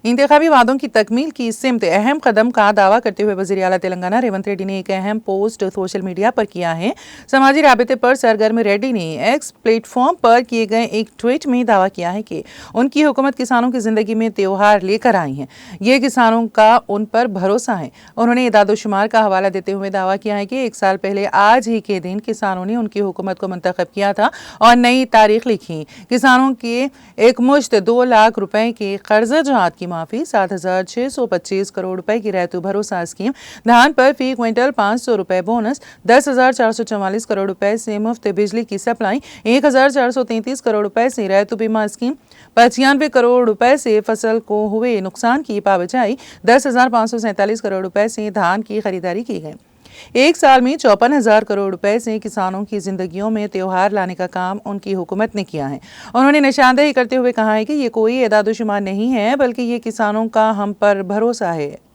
इंतखाबी वादों की तकमील की सिमत अहम कदम का दावा करते हुए वज़ीर आला तेलंगाना रेवंत रेड्डी ने एक अहम पोस्ट सोशल मीडिया पर किया है। समाजी राबते पर सरगर्म रेड्डी ने एक्स प्लेटफॉर्म पर किए गए एक ट्वीट में दावा किया है कि उनकी हुकूमत किसानों की जिंदगी में त्योहार लेकर आई है। ये किसानों का उन पर भरोसा है। उन्होंने इदादोशुमार का हवाला देते हुए दावा किया है कि 1 साल पहले आज ही के दिन किसानों ने उनकी हुकूमत को मुंतखब किया था और नई तारीख लिखी। किसानों के एक मुश्त 2 लाख रुपए के कर्जा जात की माफी, 7,625 करोड़ रुपए की रैतु भरोसा स्कीम, धान पर फी क्विंटल 500 रुपए बोनस, 10,444 करोड़ रुपए से मुफ्त बिजली की सप्लाई, 1,433 करोड़ रुपए से रैतु बीमा स्कीम, 95 करोड़ रुपए से फसल को हुए नुकसान की पाबचाई, 10,547 करोड़ रुपए से धान की खरीदारी की गई। 1 साल में 54,000 करोड़ रुपए से किसानों की जिंदगियों में त्योहार लाने का काम उनकी हुकूमत ने किया है। उन्होंने निशानदेही करते हुए कहा है कि ये कोई एदादोशुमार नहीं है, बल्कि ये किसानों का हम पर भरोसा है।